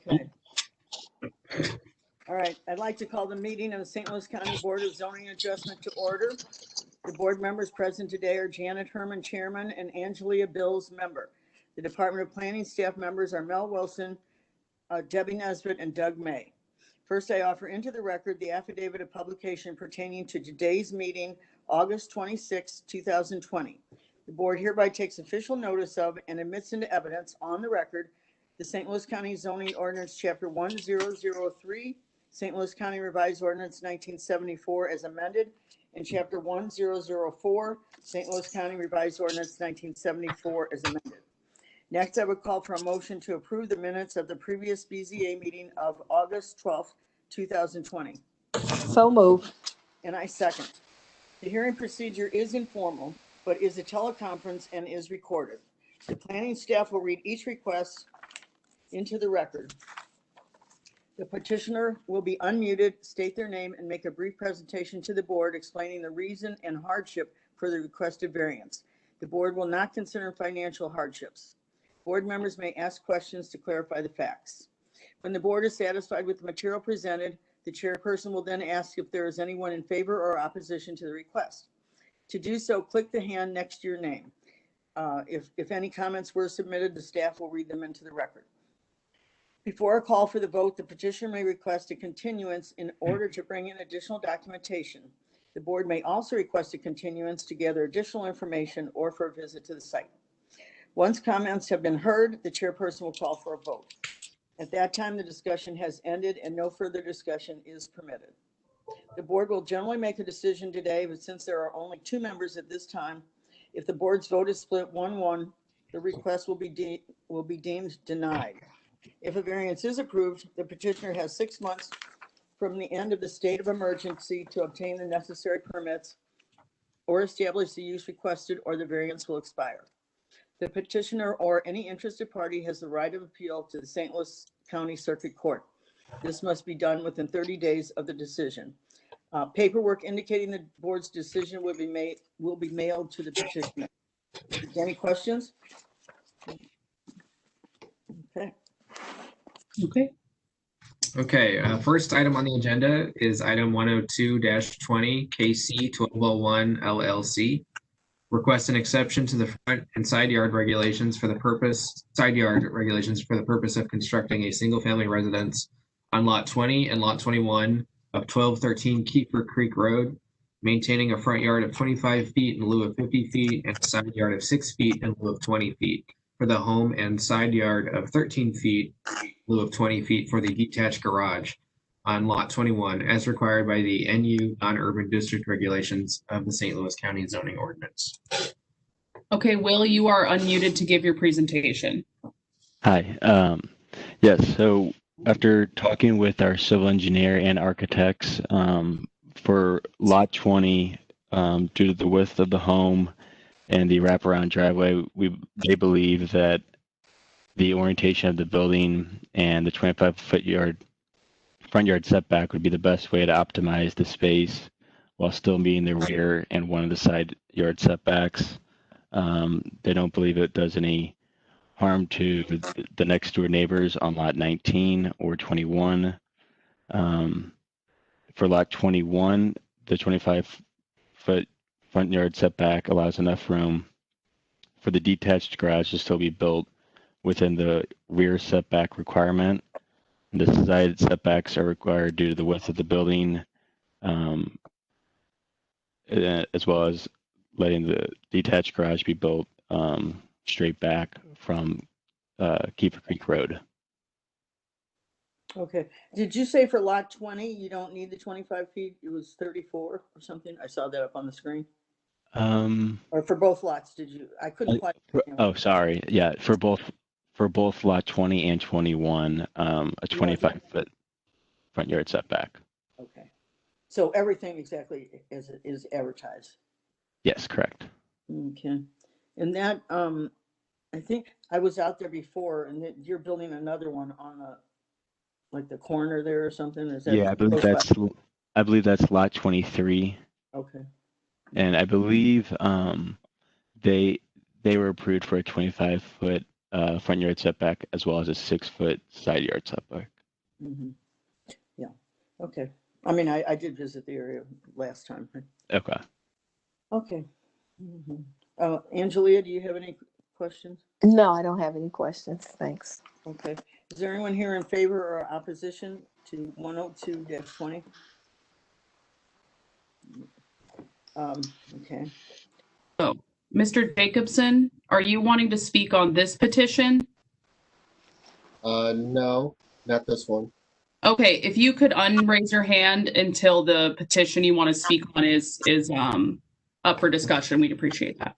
Okay. All right, I'd like to call the meeting of the St. Louis County Board of Zoning Adjustment to order. The board members present today are Janet Herman, Chairman, and Angelia Bills, Member. The Department of Planning staff members are Mel Wilson, Debbie Nesbitt, and Doug May. First, I offer into the record the affidavit of publication pertaining to today's meeting, August 26, 2020. The board hereby takes official notice of and admits into evidence on the record the St. Louis County Zoning Ordinance, Chapter 1003, St. Louis County Revised Ordinance 1974 as amended, and Chapter 1004, St. Louis County Revised Ordinance 1974 as amended. Next, I would call for a motion to approve the minutes of the previous BZA meeting of August 12th, 2020. So moved. And I second. The hearing procedure is informal, but is a teleconference and is recorded. The planning staff will read each request into the record. The petitioner will be unmuted, state their name, and make a brief presentation to the board explaining the reason and hardship for the requested variance. The board will not consider financial hardships. Board members may ask questions to clarify the facts. When the board is satisfied with the material presented, the chairperson will then ask if there is anyone in favor or opposition to the request. To do so, click the hand next to your name. If any comments were submitted, the staff will read them into the record. Before a call for the vote, the petitioner may request a continuance in order to bring in additional documentation. The board may also request a continuance to gather additional information or for a visit to the site. Once comments have been heard, the chairperson will call for a vote. At that time, the discussion has ended and no further discussion is permitted. The board will generally make a decision today, but since there are only 2 members at this time, if the board's vote is split 1-1, the request will be deemed denied. If a variance is approved, the petitioner has 6 months from the end of the state of emergency to obtain the necessary permits or establish the use requested, or the variance will expire. The petitioner or any interested party has the right of appeal to the St. Louis County Circuit Court. This must be done within 30 days of the decision. Paperwork indicating the board's decision will be mailed to the petitioner. Any questions? Okay. First item on the agenda is item 102-20 KC 1201 LLC. Request an exception to the front and side yard regulations for the purpose of constructing a single-family residence on Lot 20 and Lot 21 of 1213 Kiefer Creek Road, maintaining a front yard of 25 feet in lieu of 50 feet and a side yard of 6 feet in lieu of 20 feet for the home, and side yard of 13 feet in lieu of 20 feet for the detached garage on Lot 21, as required by the NU non-urban district regulations of the St. Louis County Zoning Ordinance. Okay, Will, you are unmuted to give your presentation. Hi. Yes, so after talking with our civil engineer and architects, for Lot 20, due to the width of the home and the wraparound driveway, they believe that the orientation of the building and the 25-foot front yard setback would be the best way to optimize the space while still meeting the rear and one of the side yard setbacks. They don't believe it does any harm to the next door neighbors on Lot 19 or 21. For Lot 21, the 25-foot front yard setback allows enough room for the detached garage to still be built within the rear setback requirement. The side setbacks are required due to the width of the building, as well as letting the detached garage be built straight back from Kiefer Creek Road. Okay. Did you say for Lot 20, you don't need the 25 feet? It was 34 or something? I saw that up on the screen. Or for both lots, did you? I couldn't quite. Oh, sorry. Yeah, for both Lot 20 and 21, a 25-foot front yard setback. Okay. So everything exactly as it is advertised. Yes, correct. Okay. And that, I think I was out there before, and you're building another one on like the corner there or something. Is that? Yeah, I believe that's Lot 23. Okay. And I believe they were approved for a 25-foot front yard setback as well as a 6-foot side yard setback. Mhm. Yeah, okay. I mean, I did visit the area last time. Okay. Okay. Mhm. Angelia, do you have any questions? No, I don't have any questions. Thanks. Okay. Is there anyone here in favor or opposition to 102-20? Okay. So, Mr. Jacobson, are you wanting to speak on this petition? No, not this one. Okay, if you could unraise your hand until the petition you want to speak on is up for discussion, we'd appreciate that.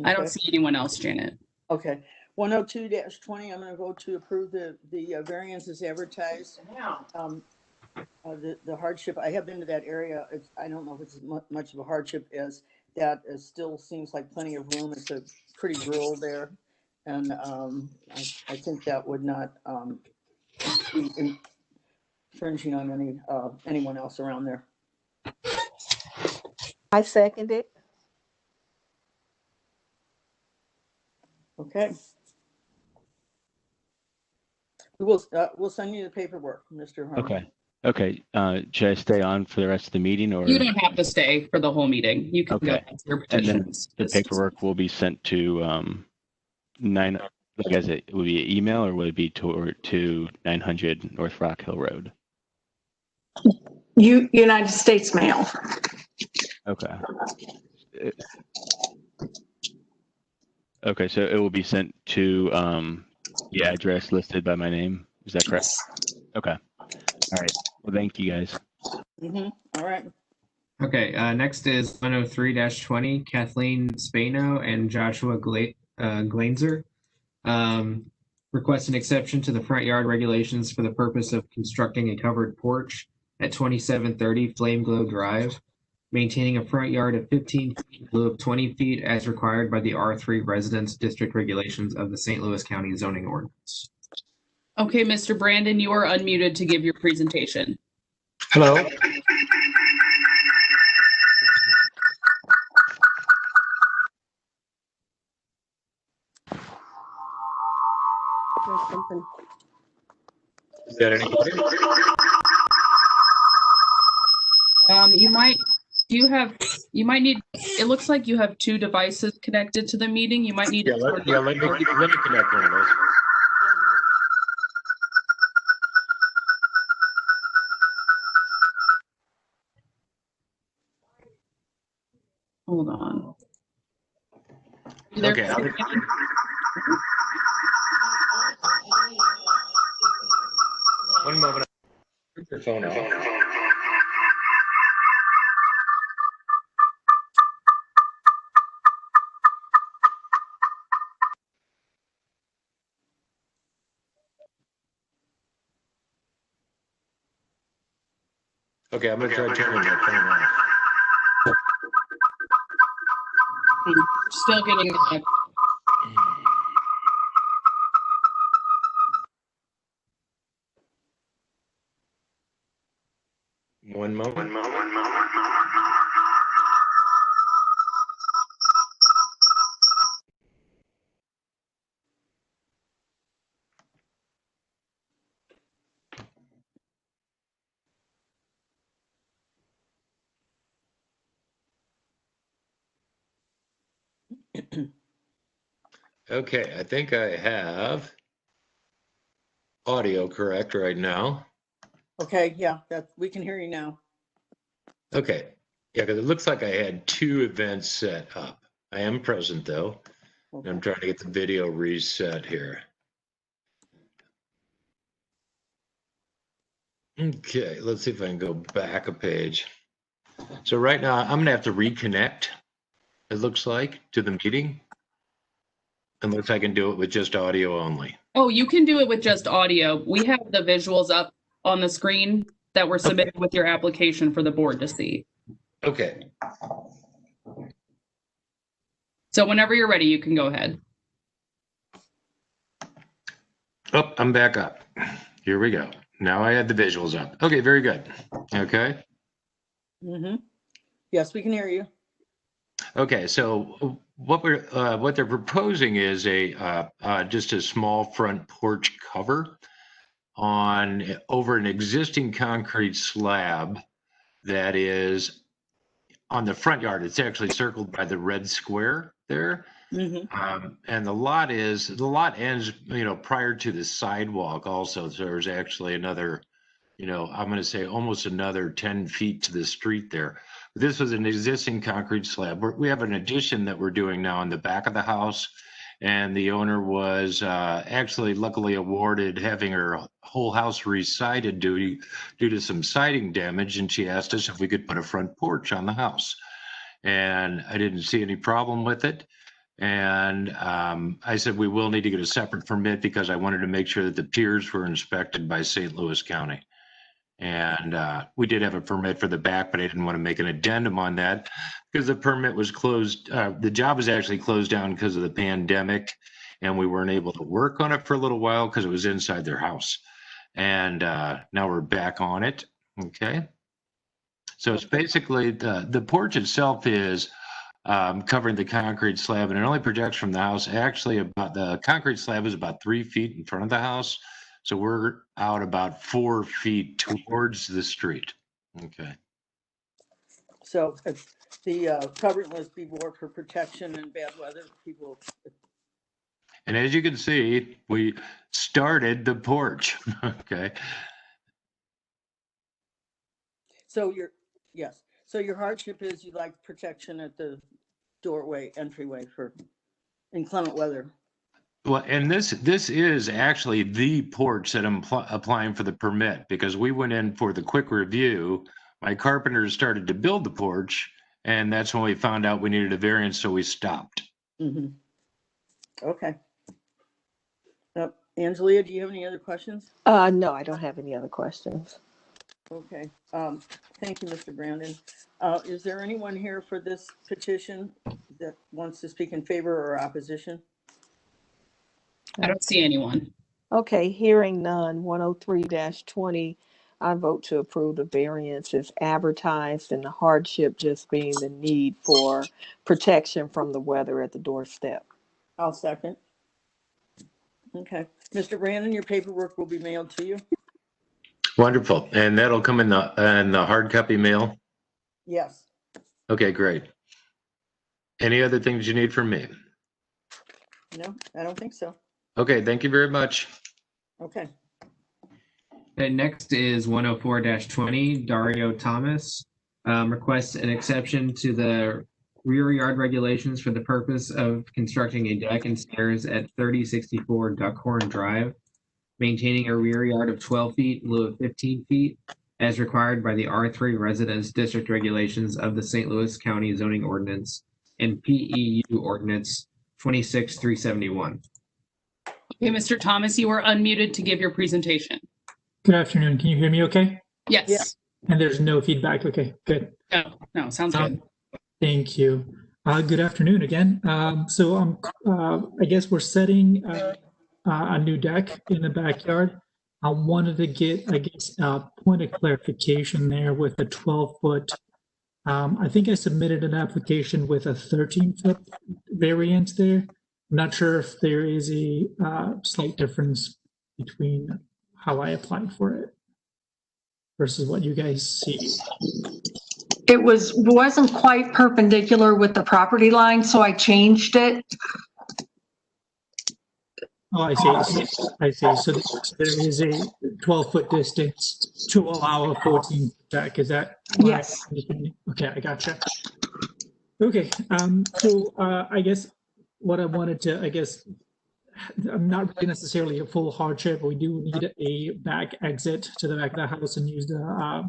I don't Okay. see anyone else, Janet. Okay, 102-20, I'm gonna vote to approve the variance as advertised. The hardship, I have been to that area, I don't know if it's much of a hardship as that, it still seems like plenty of room, it's a pretty rural there. And, I think that would not, be infringing on anyone else around there. I second it. Okay. We'll send you the paperwork, Mr. Harmon. Okay. Okay. Should I stay on for the rest of the meeting or? You don't have to stay for the whole meeting. You can go Okay. back to your And then petitions. the paperwork will be sent to like as it will be an email or will it be to 900 North Rock Hill Road? United States mail. Okay. Okay, so it will be sent to the address listed by my name. Is that correct? Okay. All right. Well, thank you guys. All right. Okay, next is 103-20, Kathleen Spano and Joshua Glaenzer. Request an exception to the front yard regulations for the purpose of constructing a covered porch at 2730 Flame Glow Drive, maintaining a front yard of 15 feet in lieu of 20 feet as required by the R3 Residence District regulations of the St. Louis County Zoning Ordinance. Okay, Mr. Brandon, you are unmuted to give your presentation. Hello. There's something. Is that anybody? You might need, it looks like you have two devices connected to the meeting. You might need. Let me connect one of those. Hold on. You there, Okay, Mr. Brandon? One moment. Put your phone out. Okay, I'm gonna try turning that phone off. Still getting the One moment. Okay, I think I have audio correct right now. Okay, yeah, we can hear you now. Okay, yeah, because it looks like I had two events set up. I am present though. Okay. I'm trying to get the video reset here. Okay, let's see if I can go back a page. So right now I'm gonna have to reconnect, it looks like, to the meeting. Unless I can do it with just audio only. Oh, you can do it with just audio. We have the visuals up on the screen that were submitted with your application for the board to see. Okay, So whenever you're ready, you can go ahead. oh, I'm back up. Here we go. Now I have the visuals up. Okay, very good. Okay. Yes, we can hear you. Okay, so what they're proposing is just a small front porch cover over an existing concrete slab that is on the front yard. It's actually circled by the red square there. And the lot ends, prior to the sidewalk also. So there's actually another, I'm going to say almost another 10 feet to the street there. This was an existing concrete slab. We have an addition that we're doing now in the back of the house. And the owner was actually luckily awarded having her whole house re-sided due to some siding damage. And she asked us if we could put a front porch on the house. And I didn't see any problem with it. And I said, we will need to get a separate permit because I wanted to make sure that the piers were inspected by St. Louis County. And we did have a permit for the back, but I didn't want to make an addendum on that because the permit was closed. The job was actually closed down because of the pandemic, and we weren't able to work on it for a little while because it was inside their house. And now we're back on it. Okay. So it's basically the porch itself is covering the concrete slab, and it only projects from the house. Actually, the concrete slab is about 3 feet in front of the house. So we're out about 4 feet towards the street. Okay. So the covering must be more for protection and bad weather. People. And as you can see, we started the porch. Okay. So So your hardship is you like protection at the entryway for inclement weather. Well, and this is actually the porch that I'm applying for the permit because we went in for the quick review. My carpenters started to build the porch, and that's when we found out we needed a variance, so we stopped. Okay. Angelia, do you have any other questions? No, I don't have any other questions. Okay. Thank you, Mr. Brandon. Is there anyone here for this petition that wants to speak in favor or opposition? I don't see anyone. Okay, hearing none, 103-20, I vote to approve the variance as advertised and the hardship just being the need for protection from the weather at the doorstep. I'll second. Okay. Mr. Brandon, your paperwork will be mailed to you? Wonderful. And that'll come in the hard copy mail? Yes. Okay, great. Any other things you need from me? No, I don't think so. Okay, thank you very much. Okay. And next is 104-20, Dario Thomas. Requests an exception to the rear yard regulations for the purpose of constructing a deck and stairs at 3064 Duckhorn Drive, maintaining a rear yard of 12 feet in lieu of 15 feet, as required by the R3 Residence District regulations of the St. Louis County Zoning Ordinance and PEU Ordinance 26371. Okay, Mr. Thomas, you are unmuted to give your presentation. Good afternoon. Can you hear me okay? Yes. Yeah. And there's no feedback. Okay, good. No, sounds good. Thank you. Good afternoon again. I guess we're setting a new deck in the backyard. I wanted to get, a point of clarification there with a 12-foot. I think I submitted an application with a 13-foot variance there. I'm not sure if there is a slight difference between how I applied for it versus what you guys see. It wasn't quite perpendicular with the property line, so I changed it. Oh, I see. I see. So there is a 12-foot distance to allow a 14 deck. Is that? Yes. Okay, I gotcha. Okay. I guess what I wanted to, I'm not really necessarily a full hardship. We do need a back exit to the back of the house and use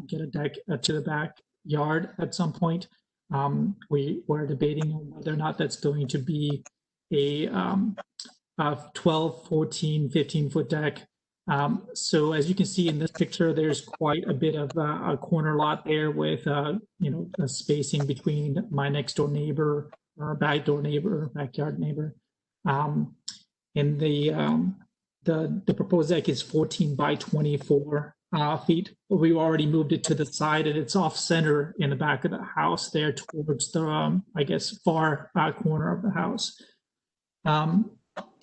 get a deck to the backyard at some point. We were debating on whether or not that's going to be a 12, 14, 15-foot deck. So as you can see in this picture, there's quite a bit of a corner lot there with, a spacing between my next door neighbor or backyard neighbor. And the proposed deck is 14 by 24 feet. We've already moved it to the side, and it's off center in the back of the house there towards the, I guess, far corner of the house.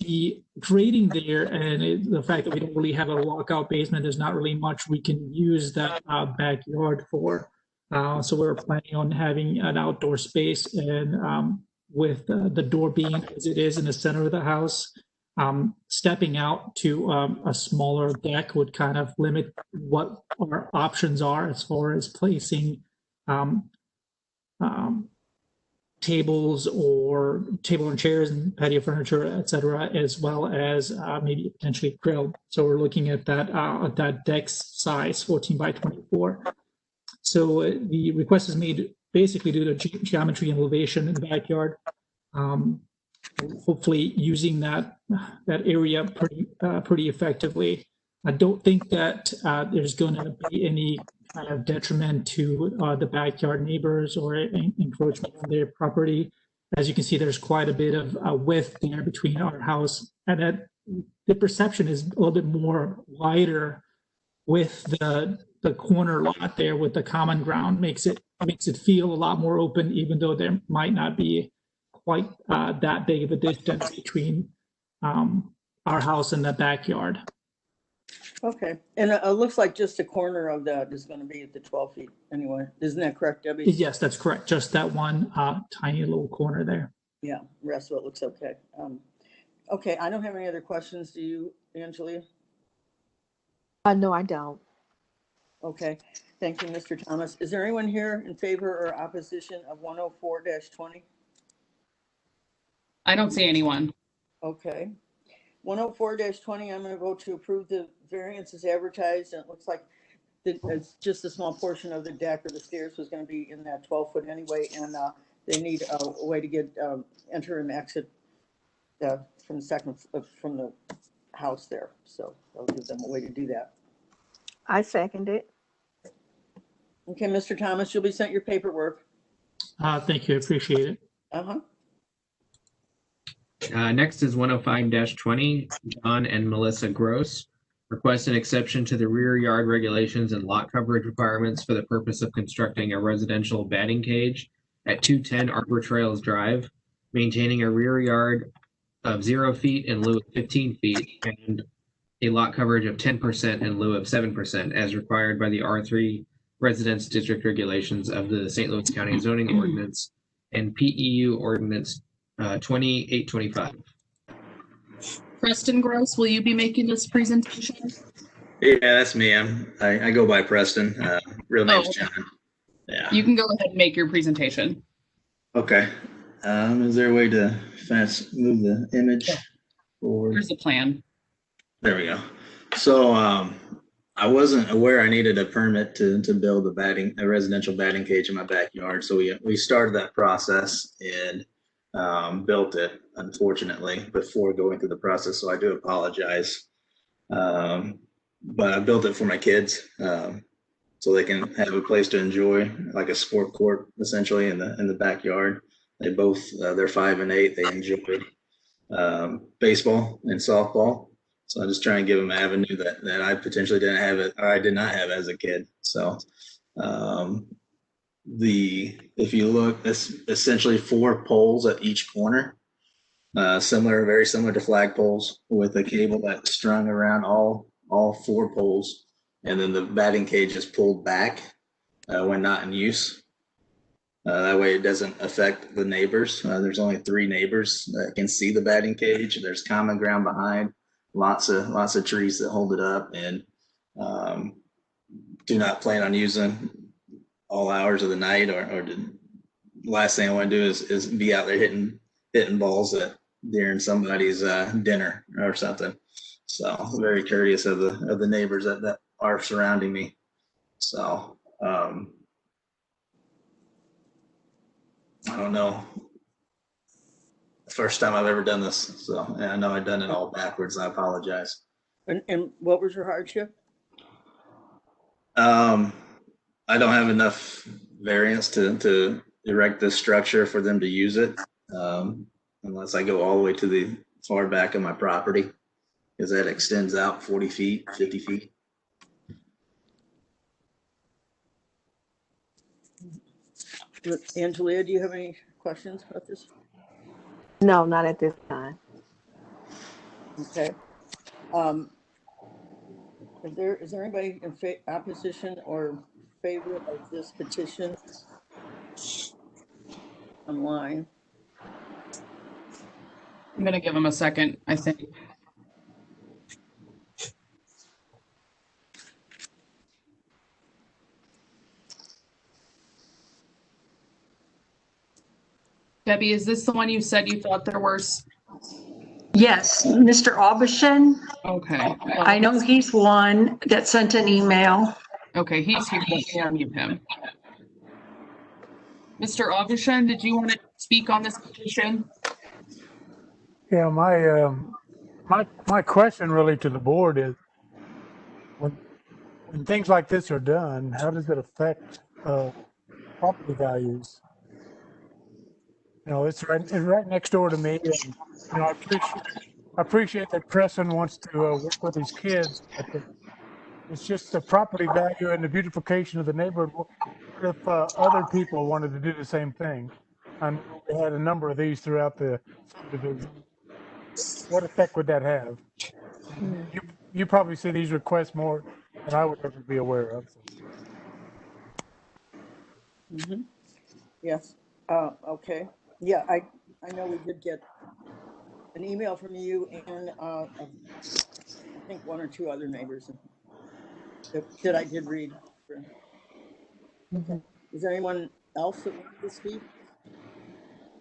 The grading there and the fact that we don't really have a walkout basement, there's not really much we can use that backyard for. So we're planning on having an outdoor space, and with the door being as it is in the center of the house, stepping out to a smaller deck would kind of limit what our options are as far as placing tables or table and chairs and patio furniture, et cetera, as well as maybe potentially grill. So we're looking at that deck size, 14 by 24. So the request is made basically due to geometry and elevation in the backyard. Hopefully using that area pretty effectively. I don't think that there's going to be any kind of detriment to the backyard neighbors or encroachment on their property. As you can see, there's quite a bit of width there between our house, and that the perception is a little bit more wider with the corner lot there with the common ground. Makes it feel a lot more open, even though there might not be quite that big of a distance between our house and the backyard. Okay, and it looks like just a corner of that is going to be at the 12 feet anyway. Isn't that correct, Debbie? Yes, that's correct. Just that one tiny little corner there. Yeah, the rest of it looks okay. Okay, I don't have any other questions. Do you, Angelia? No, I don't. Okay, thank you, Mr. Thomas. Is there anyone here in favor or opposition of 104-20? I don't see anyone. Okay. 104-20, I'm going to vote to approve the variance as advertised, and it looks like it's just a small portion of the deck or the stairs was going to be in that 12-foot anyway, and they need a way to get enter and exit from the house there. So I'll give them a way to do that. I second it. Okay, Mr. Thomas, you'll be sent your paperwork. Thank you. I appreciate it. Uh-huh. Next is 105-20, John and Melissa Gross. Request an exception to the rear yard regulations and lot coverage requirements for the purpose of constructing a residential batting cage at 210 Arbor Trails Drive, maintaining a rear yard of 0 feet in lieu of 15 feet, and a lot coverage of 10% in lieu of 7%, as required by the R3 Residence District regulations of the St. Louis County Zoning Ordinance and PEU Ordinance 2825. Preston Gross, will you be making this presentation? Yeah, that's me. I go by Preston. Real name's okay. John. Yeah. You can go ahead and make your presentation. Okay. Is there a way to move the image forward? Here's the plan. There we go. So I wasn't aware I needed a permit to build a residential batting cage in my backyard. So we started that process and built it, unfortunately, before going through the process. So I do apologize. But I built it for my kids so they can have a place to enjoy, like a sport court, essentially, in the backyard. They both, they're 5 and 8. They enjoy baseball and softball. So I'm just trying to give them an avenue that I potentially didn't have it, or I did not have as a kid. So if you look, it's essentially 4 poles at each corner, very similar to flagpoles, with a cable that's strung around all 4 poles, and then the batting cage is pulled back when not in use. That way it doesn't affect the neighbors. There's only 3 neighbors that can see the batting cage. There's common ground behind, lots of trees that hold it up, and do not plan on using all hours of the night, or the last thing I want to do is be out there hitting balls during somebody's dinner or something. So very courteous of the neighbors that are surrounding me. So I don't know. First time I've ever done this. So and I know I've done it all backwards. I apologize. And what was your hardship? I don't have enough variance to erect this structure for them to use it, unless I go all the way to the far back of my property, because that extends out 40 feet, 50 feet. Angelia, do you have any questions about this? No, not at this time. Okay. Is there anybody in opposition or favor of this petition online? I'm gonna give him a second, I think. Debbie, is this the one you said you thought there were? Yes, Mr. Aubushin, Okay. I know he's one that sent an email. Okay, he's here. Let me unmute him. Mr. Augustin, did you want to speak on this petition? Yeah, my question really to the board is, when things like this are done, how does it affect property values? You know, it's right next door to me, and you know, I appreciate that Crescent wants to work with his kids, but it's just the property value and the beautification of the neighborhood. What if other people wanted to do the same thing? And we had a number of these throughout the subdivision. What effect would that have? You probably see these requests more than I would ever be aware of. Mm-hmm. Yes. Okay. Yeah, I know we did get an email from you and I think one or two other neighbors that I did read. Okay. Is there anyone else that wanted to speak?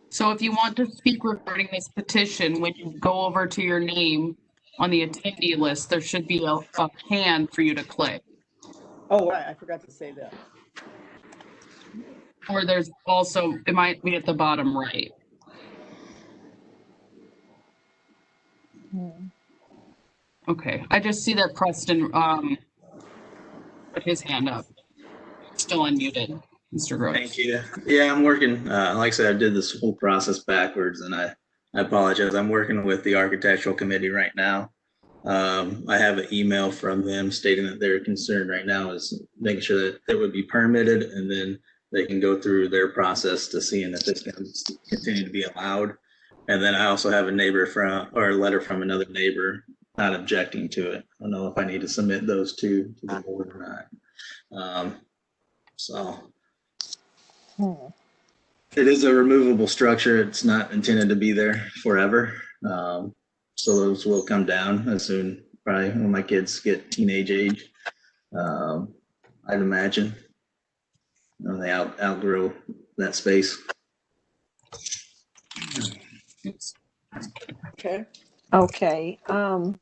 So if you want to speak regarding this petition, when you go over to your name on the attendee list, there should be a hand for you to click. Oh, right. I forgot to say that. Or there's also, it might be at the bottom right. Okay, I just see that Preston put his hand up. Still unmuted, Mr. Gross. Thank you. Yeah, I'm working, like I said, I did this whole process backwards, and I apologize. I'm working with the architectural committee right now. I have an email from them stating that their concern right now is making sure that it would be permitted, and then they can go through their process to seeing if it's going to continue to be allowed. And then I also have a letter from another neighbor not objecting to it. I don't know if I need to submit those two to the board or not. It is a removable structure. It's not intended to be there forever. So those will come down as soon, probably when my kids get teenage age. I'd imagine. You know, they outgrow that space. Okay. Okay. I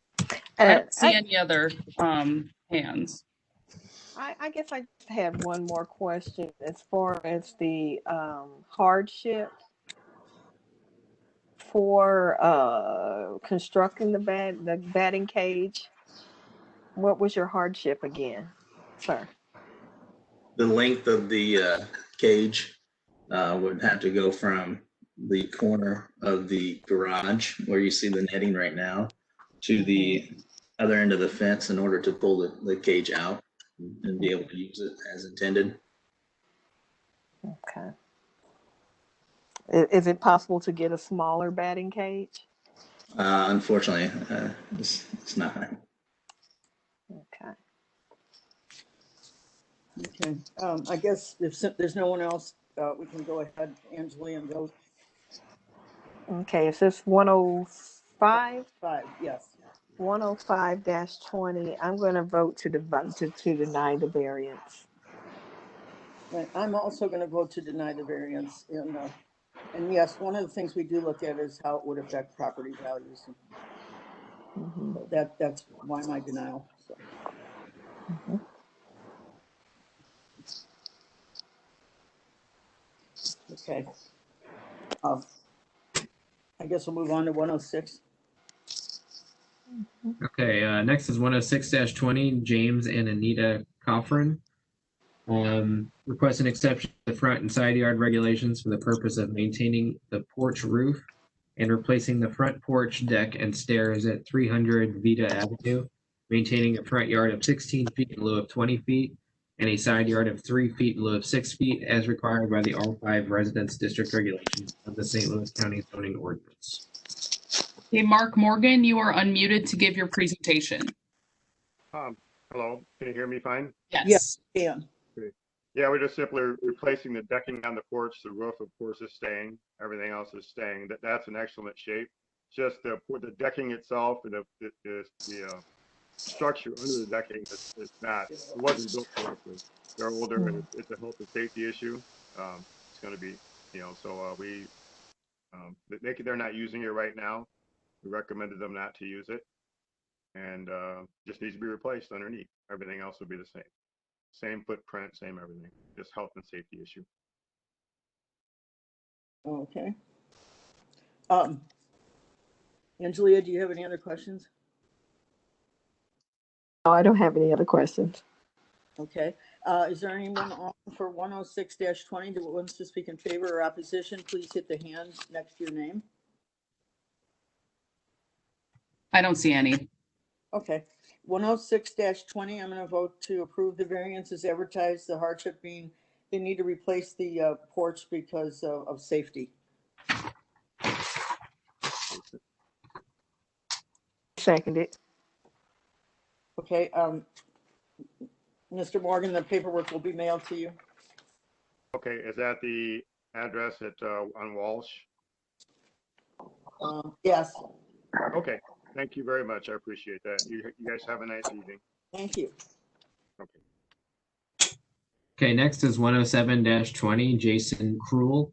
don't see any other hands. I guess I had one more question as far as the hardship for constructing the batting cage. What was your hardship again, sir? The length of the cage would have to go from the corner of the garage where you see the netting right now to the other end of the fence in order to pull the cage out and be able to use it as intended. Okay. Is it possible to get a smaller batting cage? Unfortunately, it's not. Okay. Okay. I guess if there's no one else, we can go ahead, Angelia, and go. Okay, is this 105? 5, yes. 105-20. I'm going to vote to deny the variance. Right. I'm also going to vote to deny the variance. And yes, one of the things we do look at is how it would affect property values. Mm-hmm. So that's why my denial. So. Mm-hmm. Okay. I guess we'll move on to 106. Okay, next is 106-20, James and Anita Coffrin. Request an exception to the front and side yard regulations for the purpose of maintaining the porch roof and replacing the front porch deck and stairs at 300 Vita Avenue, maintaining a front yard of 16 feet in lieu of 20 feet, and a side yard of 3 feet in lieu of 6 feet as required by the R5 Residence District regulations of the St. Louis County Zoning Ordinance. Okay, Mark Morgan, you are unmuted to give your presentation. Hello, can you hear me fine? Yes. Yeah. Yeah, we're just simply replacing the decking on the porch. The roof, of course, is staying. Everything else is staying. That's in excellent shape. Just the decking itself and the structure under the decking is not. It wasn't built correctly. They're older, and it's a health and safety issue. It's going to be, so they're not using it right now. We recommended them not to use it, and just needs to be replaced underneath. Everything else will be the same. Same footprint, same everything, just health and safety issue. Okay. Angelia, do you have any other questions? No, I don't have any other questions. Okay. Is there anyone on for 106-20 that wants to speak in favor or opposition? Please hit the hand next to your name. I don't see any. Okay. 106-20, I'm going to vote to approve the variance as advertised, the hardship being they need to replace the porch because of safety. Seconded. Okay. Mr. Morgan, the paperwork will be mailed to you. Okay, is that the address on Walsh? Yes. Okay, thank you very much. I appreciate that. You guys have a nice evening. Thank you. Okay. Okay, next is 107-20, Jason Krull.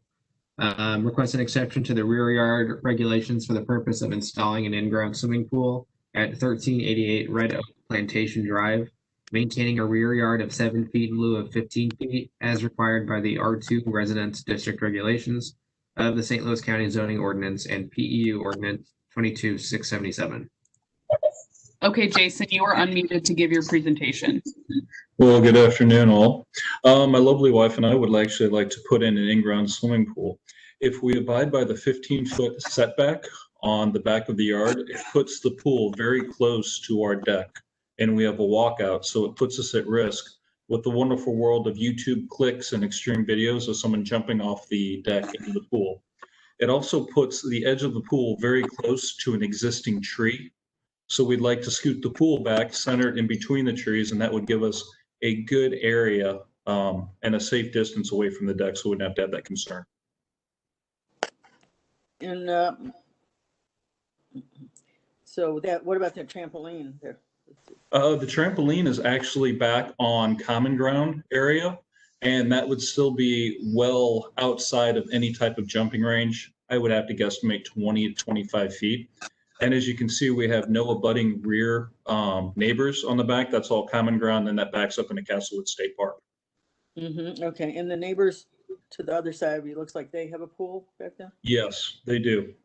Request an exception to the rear yard regulations for the purpose of installing an in-ground swimming pool at 1388 Red Oak Plantation Drive, maintaining a rear yard of 7 feet in lieu of 15 feet as required by the R2 Residence District regulations of the St. Louis County Zoning Ordinance and PEU Ordinance 22677. Okay, Jason, you are unmuted to give your presentation. Well, good afternoon, all. My lovely wife and I would actually like to put in an in-ground swimming pool. If we abide by the 15-foot setback on the back of the yard, it puts the pool very close to our deck, and we have a walkout, so it puts us at risk with the wonderful world of YouTube clicks and extreme videos of someone jumping off the deck into the pool. It also puts the edge of the pool very close to an existing tree. So we'd like to scoot the pool back, center it in between the trees, and that would give us a good area and a safe distance away from the deck, so we wouldn't have to have that concern. And so what about the trampoline there? The trampoline is actually back on common ground area, and that would still be well outside of any type of jumping range. I would have to guesstimate 20 to 25 feet. And as you can see, we have no abutting rear neighbors on the back. That's all common ground, and that backs up into Castlewood State Park. Mm-hmm. Okay, and the neighbors to the other side of you, looks like they have a pool back there? Yes, they do.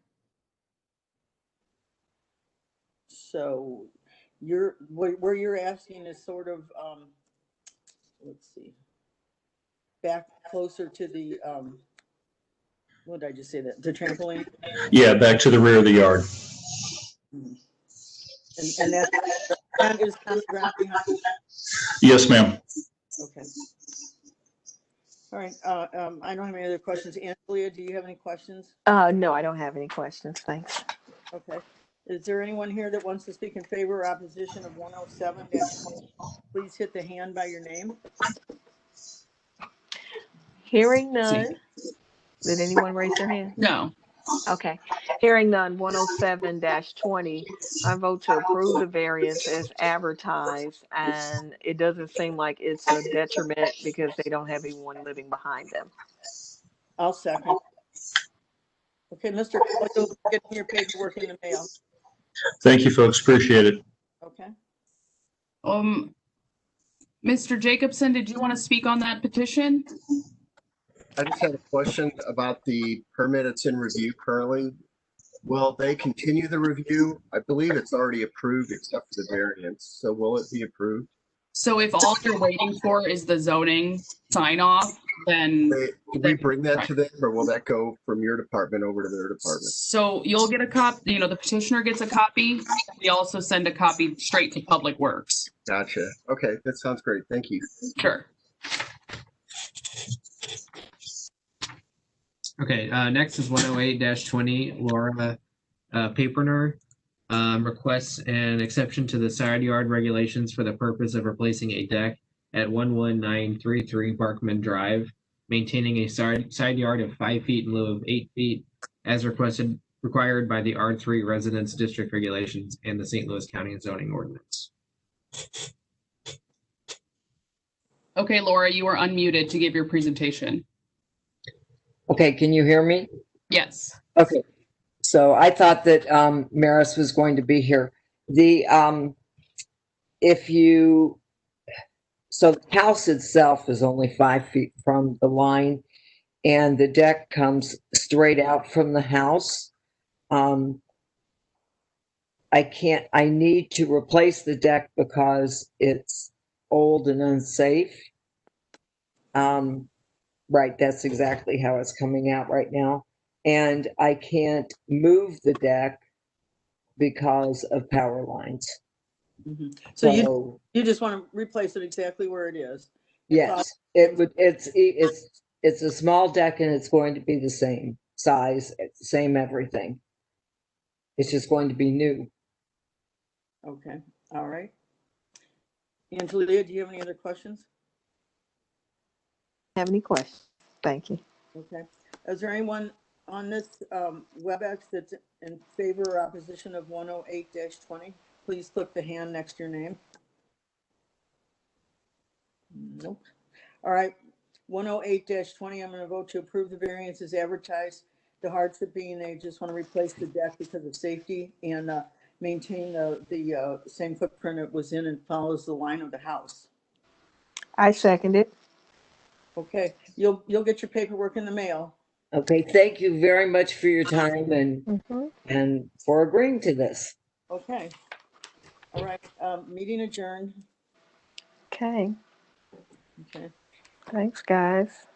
So where you're asking is sort of, let's see, back closer to the, what did I just say, that the trampoline? Yeah, back to the rear of the yard. And that is common ground behind you? Yes, ma'am. Okay. All right. I don't have any other questions. Angelia, do you have any questions? No, I don't have any questions. Thanks. Okay. Is there anyone here that wants to speak in favor or opposition of 107? Please hit the hand by your name. Hearing none. Did anyone raise their hand? No. Okay. Hearing none, 107-20, I vote to approve the variance as advertised, and it doesn't seem like it's a detriment because they don't have anyone living behind them. I'll second. Okay, Mr. Kelly, you'll be getting your paperwork in the mail. Thank you, folks. Appreciate it. Okay. Mr. Jacobson, did you want to speak on that petition? I just had a question about the permit that's in review currently. Will they continue the review? I believe it's already approved except for the variance. So will it be approved? So if all you're waiting for is the zoning sign off, then Do we bring that to them, or will that go from your department over to their department? so you'll get a copy, the petitioner gets a copy. We also send a copy straight to Public Works. Gotcha. Okay, that sounds great. Thank you. Sure. Okay, next is 108-20, Laura Paperner. Requests an exception to the side yard regulations for the purpose of replacing a deck at 11933 Barkman Drive, maintaining a side yard of 5 feet in lieu of 8 feet, as required by the R3 Residence District regulations and the St. Louis County Zoning Ordinance. Okay, Laura, you are unmuted to give your presentation. Okay, can you hear me? Yes. Okay, so I thought that Maris was going to be here. The so the house itself is only 5 feet from the line, and the deck comes straight out from the house. I need to replace the deck because it's old and unsafe. Right, that's exactly how it's coming out right now. And I can't move the deck because of power lines. Mm-hmm. So you just want to replace it exactly where it is? Yes, it's a small deck and it's going to be the same size, same everything. It's just going to be new. Okay, all right. Angelia, do you have any other questions? Have any questions? Thank you. Okay. Is there anyone on this WebEx that's in favor or opposition of 108-20? Please click the hand next to your name. Nope. All right. 108-20, I'm going to vote to approve the variance as advertised. The hardship being they just want to replace the deck because of safety and maintain the same footprint it was in and follows the line of the house. I second it. Okay, you'll get your paperwork in the mail. Okay, thank you very much for your time and for agreeing to this. Okay. All right, meeting adjourned. Okay. Okay. Thanks, guys.